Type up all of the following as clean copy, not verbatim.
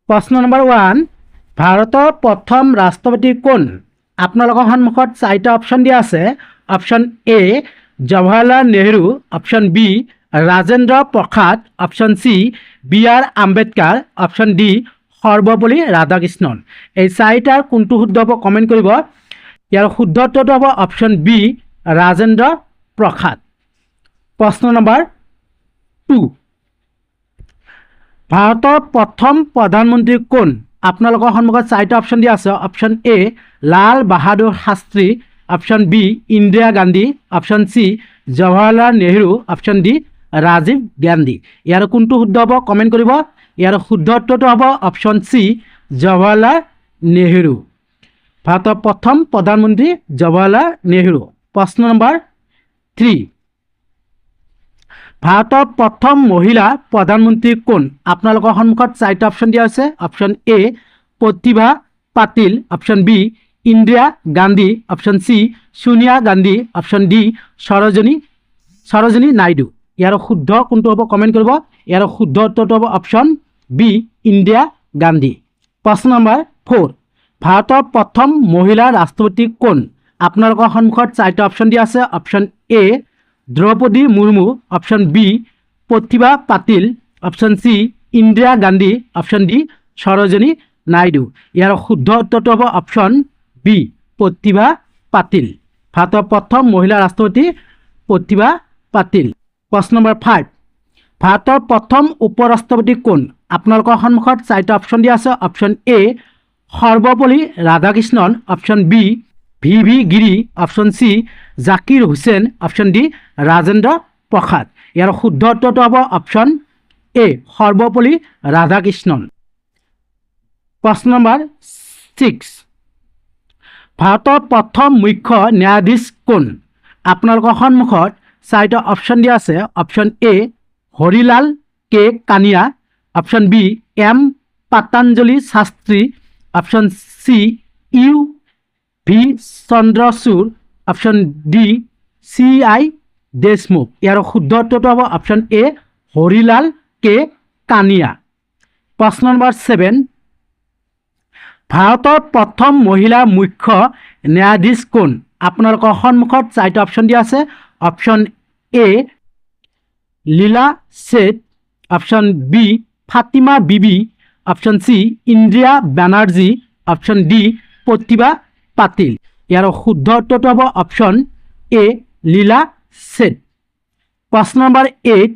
প্ৰশ্ন নম্বৰ 1 ভাৰতৰ প্ৰথম ৰাষ্ট্ৰপতি কোন আপোনালোকৰ সন্মুখত চাৰিটা অপশ্যন দিয়া আছে option A Jawaharlal Nehru option B Rajendra Prasad option C B R Ambedkar option D Sarvepalli Radhakrishnan এই চাৰিটাৰ কোনটো শুদ্ধ হ'ব কমেণ্ট কৰিব ইয়াৰ শুদ্ধ উত্তৰটো হ'ব অপশ্যন বি ৰাজেন্দ্ৰ প্ৰসাদ প্ৰশ্ন নম্বৰ 2 ভাৰতৰ প্ৰথম প্ৰধানমন্ত্ৰী কোন আপোনালোকৰ সন্মুখত চাৰিটা অপশ্যন দিয়া আছে option A Lal Bahadur Shastri option B Indira Gandhi option C Jawaharlal Nehru option D Rajiv Gandhi ইয়াৰ কোনটো শুদ্ধ হ'ব কমেণ্ট কৰিব ইয়াৰ শুদ্ধ উত্তৰটো হ'ব অপশ্যন চি জৱাহৰলাল নেহৰু ভাৰতৰ প্ৰথম প্ৰধানমন্ত্ৰী জৱাহৰলাল নেহৰু প্ৰশ্ন নম্বৰ 3 ভাৰতৰ প্ৰথম মহিলা প্ৰধানমন্ত্ৰী কোন আপোনালোকৰ সন্মুখত চাৰিটা অপশ্যন দিয়া আছে option A Pratibha Patil option B Indira Gandhi option C Sonia Gandhi option D Sarojini Naidu ইয়াৰ শুদ্ধ কোনটো হ'ব কমেণ্ট কৰিব ইয়াৰ শুদ্ধ উত্তৰটো হ'ব অপশ্যন বি ইন্দিৰা গান্ধী প্ৰশ্ন নম্বৰ 4 ভাৰতৰ প্ৰথম মহিলা ৰাষ্ট্ৰপতি কোন আপোনালোকৰ সন্মুখত চাৰিটা অপশ্যন দিয়া আছে option A Draupadi Murmu option B Pratibha Patil option C Indira Gandhi option D Sarojini Naidu ইয়াৰ শুদ্ধ উত্তৰটো হ'ব অপশ্যন বি প্ৰতিভা পাটিল ভাৰতৰ প্ৰথম মহিলা ৰাষ্ট্ৰপতি প্ৰতিভা পাটিল প্ৰশ্ন নম্বৰ 5 ভাৰতৰ প্ৰথম উপ ৰাষ্ট্ৰপতি কোন আপোনালোকৰ সন্মুখত চাৰিটা অপশ্যন দিয়া আছে option A Sarvepalli Radhakrishnan option B V V Giri option C Zakir Hussain option D Rajendra Prasad ইয়াৰ শুদ্ধ উত্তৰটো হ'ব অপশ্যন এ সৰ্বপল্লী ৰাধাকৃষ্ণন প্ৰশ্ন নম্বৰ 6 ভাৰতৰ প্ৰথম মুখ্য ন্যায়াধীশ কোন আপোনালোকৰ সন্মুখত চাৰিটা অপশ্যন দিয়া আছে option A Harilal K Kania option B M Patanjali Shastri option C U V Chandrachud option D C I Deshmukh ইয়াৰ শুদ্ধ উত্তৰটো হ'ব option A Harilal K Kania প্ৰশ্ন নম্বৰ 7 ভাৰতৰ প্ৰথম মহিলা মুখ্য ন্যায়াধীশ কোন আপোনালোকৰ সন্মুখত চাৰিটা অপশ্যন দিয়া আছে option A Leela Seth option B Fatima Bibi option C Indira Banerjee option D Pratibha Patil ইয়াৰ শুদ্ধ উত্তৰটো হ'ব অপশ্যন এ লীলা শেঠ প্ৰশ্ন নম্বৰ 8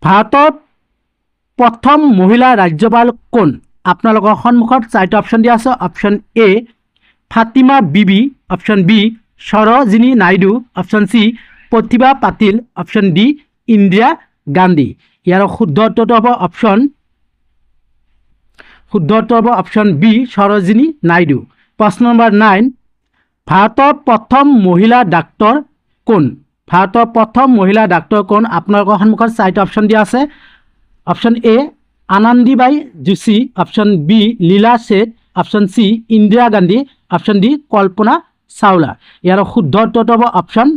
ভাৰতৰ প্ৰথম মহিলা ৰাজ্যপাল কোন আপোনালোকৰ সন্মুখত চাৰিটা অপশ্যন দিয়া আছে option A Fatima Bibi option B Sarojini Naidu option C Pratibha Patil option D Indira Gandhi ইয়াৰ শুদ্ধ উত্তৰটো হ'ব অপশ্যন বি সৰোজিনী নাইডু প্ৰশ্ন নম্বৰ 9 ভাৰতৰ প্ৰথম মহিলা ডাক্তৰ কোন ভাৰতৰ প্ৰথম মহিলা ডাক্তৰ কোন আপোনালোকৰ সন্মুখত চাৰিটা অপশ্যন দিয়া আছে option A Anandibai Joshi option B Leila Seth option C Indira Gandhi option D Kalpana Chawla ইয়াৰ শুদ্ধ উত্তৰটো হ'ব অপশ্যন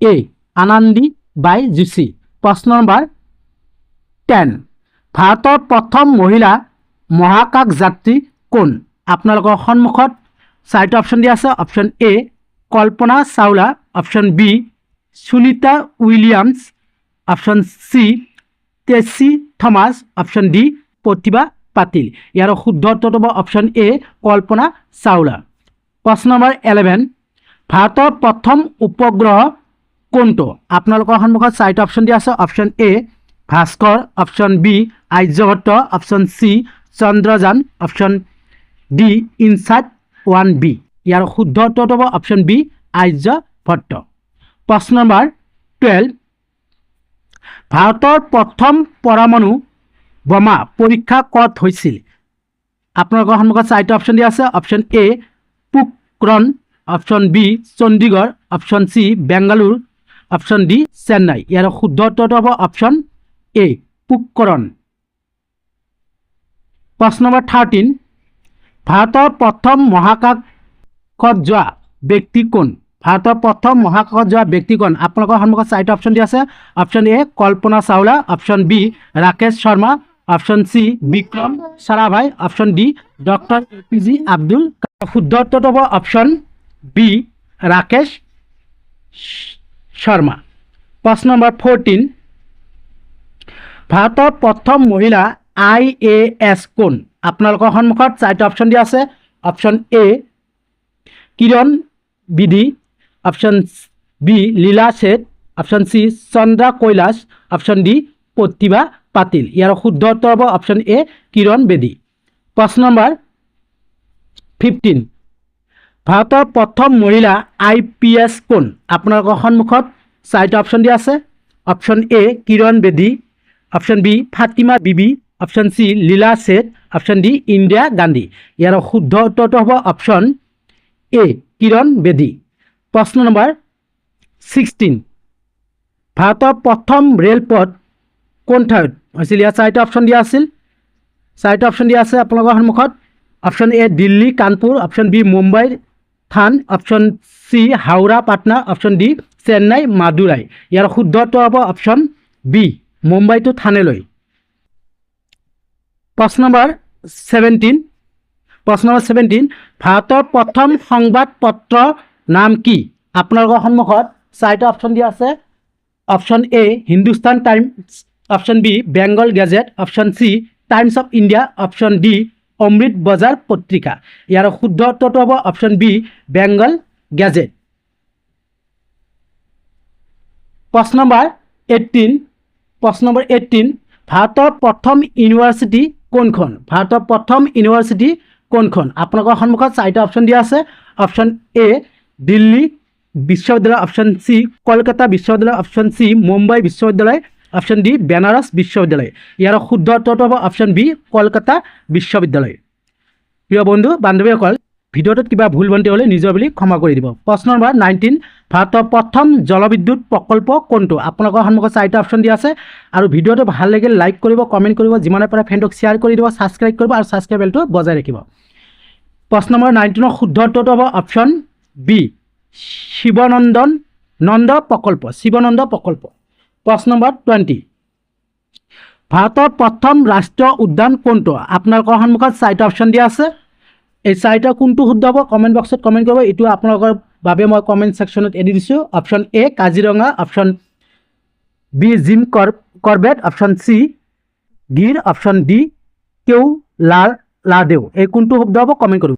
এ আনন্দীবাই যোশী প্ৰশ্ন নম্বৰ 10 ভাৰতৰ প্ৰথম মহিলা মহাকাশ যাত্ৰী কোন আপোনালোকৰ সন্মুখত চাৰিটা অপশ্যন দিয়া আছে option A Kalpana Chawla option B Sunita Williams option C Tessy Thomas option D Pratibha Patil ইয়াৰ শুদ্ধ উত্তৰটো হ'ব অপশ্যন এ কল্পনা চাওলা প্ৰশ্ন নম্বৰ 11 ভাৰতৰ প্ৰথম উপগ্ৰহ কোনটো আপোনালোকৰ সন্মুখত চাৰিটা অপশ্যন দিয়া আছে option A Bhaskara option B Aryabhata option C Chandrayaan option D InSight 1B ইয়াৰ শুদ্ধ উত্তৰটো হ'ব অপশ্যন বি আৰ্যভট্ট প্ৰশ্ন নম্বৰ 12 ভাৰতৰ প্ৰথম পৰমাণু বোমা পৰীক্ষা ক'ত হৈছিল আপোনালোকৰ সন্মুখত চাৰিটা অপশ্যন দিয়া আছে option A Pokhran option B Chandigarh option C Bengaluru option D Chennai ইয়াৰ শুদ্ধ উত্তৰটো হ'ব অপশ্যন এ পোখৰণ প্ৰশ্ন নম্বৰ 13 ভাৰতৰ প্ৰথম মহাকাশত যোৱা ব্যক্তি কোন ভাৰতৰ প্ৰথম মহাকাশত যোৱা ব্যক্তি কোন আপোনালোকৰ সন্মুখত চাৰিটা অপশ্যন দিয়া আছে option A Kalpana Chawla option B Rakesh Sharma option C Vikram Sarabhai, option D doctor APJ Abdul Kalam. শুদ্ধ উত্তৰটো হ'ব অপশ্যন বি ৰাকেশ শৰ্মা। প্ৰশ্ন নম্বৰ 14, ভাৰতৰ প্ৰথম মহিলা IAS কোন? আপোনালোকৰ সন্মুখত 4টা অপশ্যন দিয়া আছে। Option A Kiran Bedi, option B Leila Seth, option C Chandra Kailash, option D Pratibha Patil. ইয়াৰ শুদ্ধ উত্তৰ হ'ব অপশ্যন এ কিৰণ বেদী। প্ৰশ্ন নম্বৰ 15, ভাৰতৰ প্ৰথম মহিলা IPS কোন? আপোনালোকৰ সন্মুখত 4টা অপশ্যন দিয়া আছে। Option A Kiran Bedi, option B Fatima Bibi, option C Leela Seth, option D Indira Gandhi. ইয়াৰ শুদ্ধ উত্তৰটো হ'ব অপশ্যন এ কিৰণ বেদী। প্ৰশ্ন নম্বৰ 16, ভাৰতৰ প্ৰথম ৰেলপথ কোন ঠাইত হৈছিল? ইয়াত 4টা অপশ্যন দিয়া আছিল। 4টা অপশ্যন দিয়া আছে আপোনালোকৰ সন্মুখত। Option A Delhi Kanpur, option B Mumbai Thane, option C Howrah Patna, option D Chennai Madurai. ইয়াৰ শুদ্ধ উত্তৰ হ'ব অপশ্যন বি মুম্বাই টু থানেলৈ। প্ৰশ্ন নম্বৰ 17, ভাৰতৰ প্ৰথম সংবাদ পত্ৰৰ নাম কি? আপোনালোকৰ সন্মুখত 4টা অপশ্যন দিয়া আছে। Option A Hindustan Times, option B Bengal Gazette, option C Times of India, option D Amrit Bazar Patrika. ইয়াৰ শুদ্ধ উত্তৰটো হ'ব অপশ্যন বি বেংগল গেজেট। প্ৰশ্ন নম্বৰ 18, ভাৰতৰ প্ৰথম ইউনিভাৰ্চিটি কোনখন? ভাৰতৰ প্ৰথম ইউনিভাৰ্চিটি কোনখন? আপোনালোকৰ সন্মুখত 4টা অপশ্যন দিয়া আছে। অপশ্যন এ দিল্লী বিশ্ববিদ্যালয়, অপশ্যন চি কলকাতা বিশ্ববিদ্যালয়, অপশ্যন চি মুম্বাই বিশ্ববিদ্যালয়, অপশ্যন ডি বেনাৰস বিশ্ববিদ্যালয়। ইয়াৰ শুদ্ধ উত্তৰটো হ'ব অপশ্যন বি কলকাতা বিশ্ববিদ্যালয়। প্ৰিয় বন্ধু বান্ধৱীসকল, ভিডিঅ'টোত কিবা ভুল ভ্ৰান্তি হ'লে নিজৰ বুলি ক্ষমা কৰি দিব। প্ৰশ্ন নম্বৰ 19, ভাৰতৰ প্ৰথম জলবিদ্যুৎ প্ৰকল্প কোনটো? আপোনালোকৰ সন্মুখত 4টা অপশ্যন দিয়া আছে। আৰু ভিডিঅ'টো ভাল লাগিলে লাইক কৰিব, কমেণ্ট কৰিব, যিমানে পাৰে ফ্ৰেণ্ডক শ্বেয়াৰ কৰি দিব, ছাবস্ক্ৰাইব কৰিব আৰু ছাবস্ক্ৰাইব বেলটো বজাই ৰাখিব। প্ৰশ্ন নম্বৰ 19ৰ শুদ্ধ উত্তৰটো হ'ব অপশ্যন বি শিৱনন্দ প্ৰকল্প। প্ৰশ্ন নম্বৰ 20, ভাৰতৰ প্ৰথম ৰাষ্ট্ৰীয় উদ্যান কোনটো? আপোনালোকৰ সন্মুখত 4টা অপশ্যন দিয়া আছে। এই 4টা কোনটো শুদ্ধ হ'ব কমেণ্ট বক্সত কমেণ্ট কৰিব। এইটো আপোনালোকৰ বাবে মই কমেণ্ট ছেকশ্যনত এৰি দিছোঁ। Option A Kaziranga, option B Jim Corbett, option C Gir, option D Keoladeo. এই কোনটো শুদ্ধ হ'ব কমেণ্ট কৰিব।